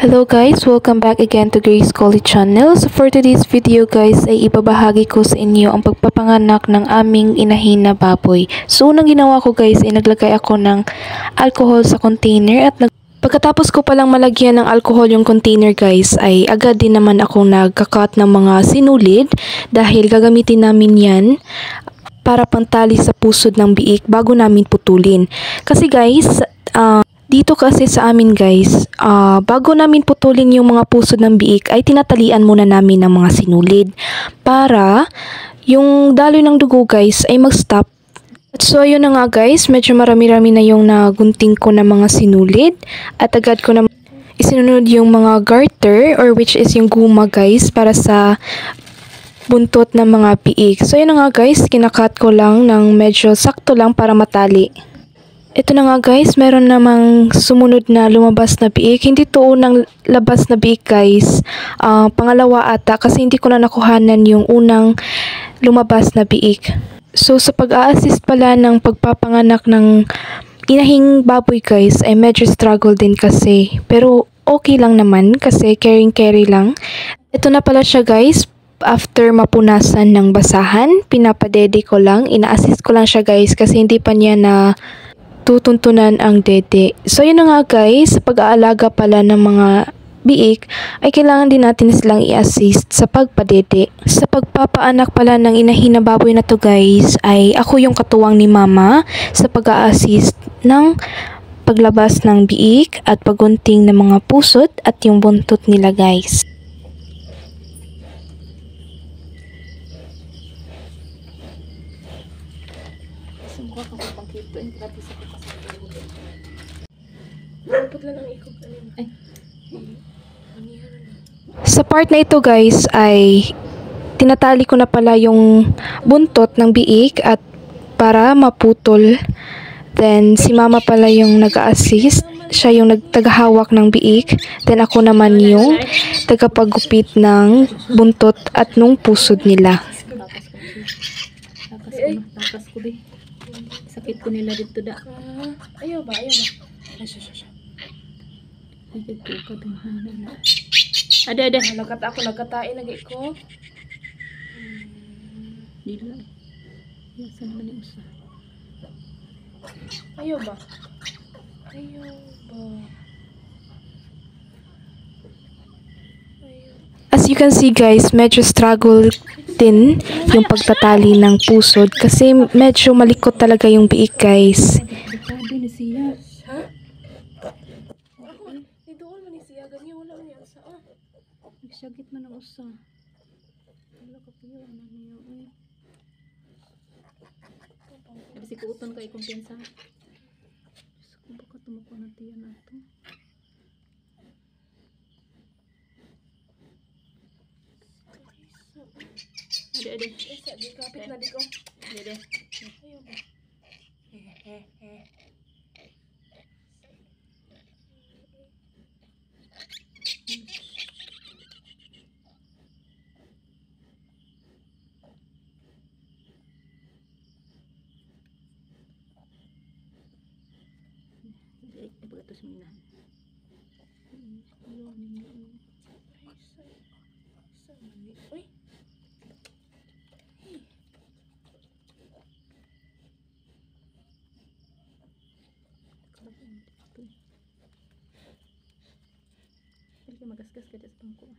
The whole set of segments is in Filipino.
Hello guys, welcome back again to Grace College Channel. So for today's video guys ay ibabahagi ko sa inyo ang pagpapanganak ng aming inahin na baboy. So unang ginawa ko guys ay naglagay ako ng alcohol sa container at pagkatapos ko palang malagyan ng alcohol yung container guys ay agad din naman ako nagkakat ng mga sinulid dahil gagamitin namin yan para pantali sa pusod ng biik bago namin putulin. Kasi guys, dito kasi sa amin guys, bago namin putulin yung mga pusod ng biik ay tinatalian muna namin ng mga sinulid para yung daloy ng dugo guys ay mag-stop. So ayun na nga guys, medyo marami-rami na yung nagunting ko na mga sinulid at agad ko na isinunod yung mga garter or which is yung guma guys para sa buntot ng mga biik. So ayun na nga guys, kinakat ko lang ng medyo sakto lang para matali. Ito na nga guys, meron namang sumunod na lumabas na biik. Hindi to unang labas na biik guys. Pangalawa ata kasi hindi ko na nakuhanan yung unang lumabas na biik. So sa pag-a-assist pala ng pagpapanganak ng inahing baboy guys ay medyo struggle din kasi. Pero okay lang naman kasi caring-carry lang. Ito na pala siya guys. After mapunasan ng basahan, pinapadede ko lang. Ina-assist ko lang siya guys kasi hindi pa niya na tutuntunan ang dede. So yun na nga guys, sa pag-aalaga pala ng mga biik ay kailangan din natin silang i-assist sa pagpadede. Sa pagpapaanak pala ng inahin na baboy na to guys ay ako yung katuwang ni mama sa pag-a-assist ng paglabas ng biik at pagunting ng mga pusod at yung buntot nila guys. Sa part na ito guys ay tinatali ko na pala yung buntot ng biik at para maputol. Then si mama pala yung nag-a-assist. Siya yung nagtagahawak ng biik. Then ako naman yung tagapagupit ng buntot at nung pusod nila. Takas ko di. Sakit ko nila dito da. Ayaw ba? Dito ka tumana na. Ada. Nagkatain lagi ko. Dila. Yasa naman yung usa. Ayaw ba? As you can see guys, medyo struggle din yung pagtatali ng pusod kasi medyo malikot talaga yung biik guys. Sabi ni siya. Ha? Dito all man siya ganyan wala man sa Nagsagit man ang usa. Wala ka piyo na niyo eh. Kasi kuuton ka ikumpensa. Kung baka tumako na tiyan nato. Ade. Isa di kapit na di ko. Ade. Ayaw ba? Ito sa minahan. Uy. Hindi magasgas ka sa pangko.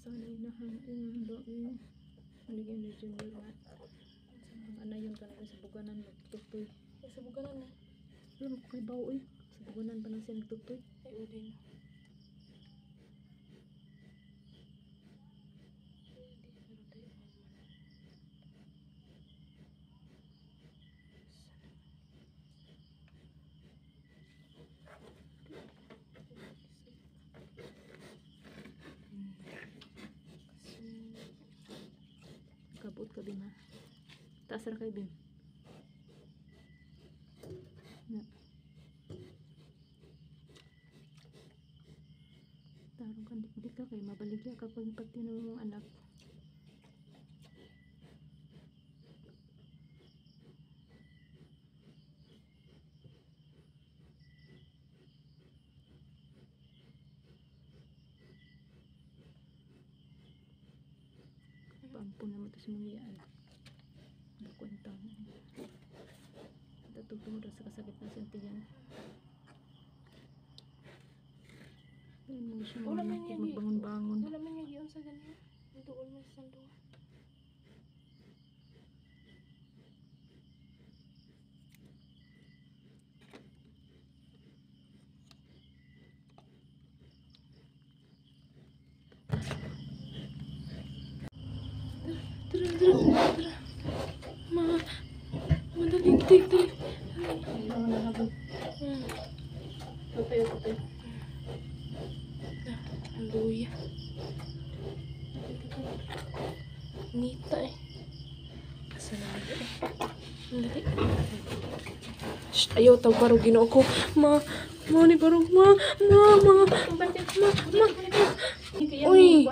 Sana inahan doon maligyan na junior na ang anayon ka na sa buganan magtutoy Sa buganan na. alam ko kay bawo sa buganan pa na siya nagtutoy Ay udin. ka, Bim, ha? Taas ra kay Bim. Na. Tarong ka, di ka kay mabaligya kapag pati ng mong anak. Paampun naman ito sa mga yan. Nakwenta mo. Natutungod sa kasakit na sentiyan. Ayun mo siya Wala mga man niya magbangon-bangon. Wala man yung giyon sa ganyan. Doon mo sa sanduan. Tara. Madaling tik. Ayaw na habang. Tutay. Hallelujah. Nita eh. Kasalaga eh. Lali. Shh, ayaw tawag barog ginoo ko. Ma ni barog. Ma. Uy.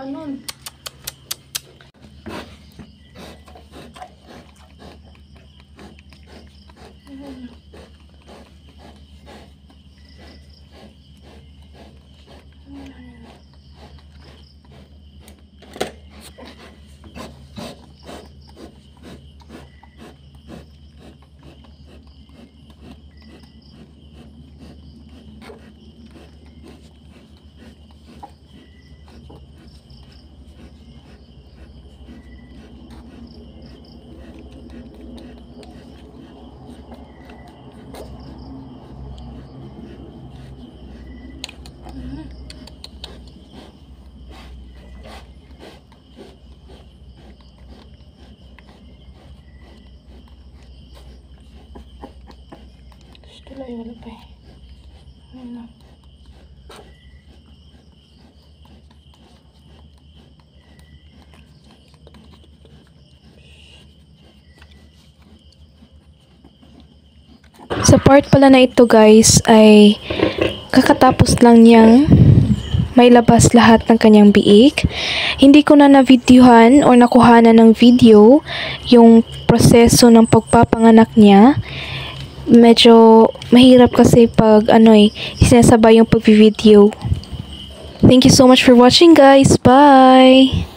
Tuloy, wala pa eh. Ano? Sa part pala na ito guys ay kakatapos lang niyang may labas lahat ng kanyang biik. Hindi ko na na-videohan or nakuhanan ng video yung proseso ng pagpapanganak niya. Medyo mahirap kasi pag sinasabay yung pag-video. Thank you so much for watching guys. Bye!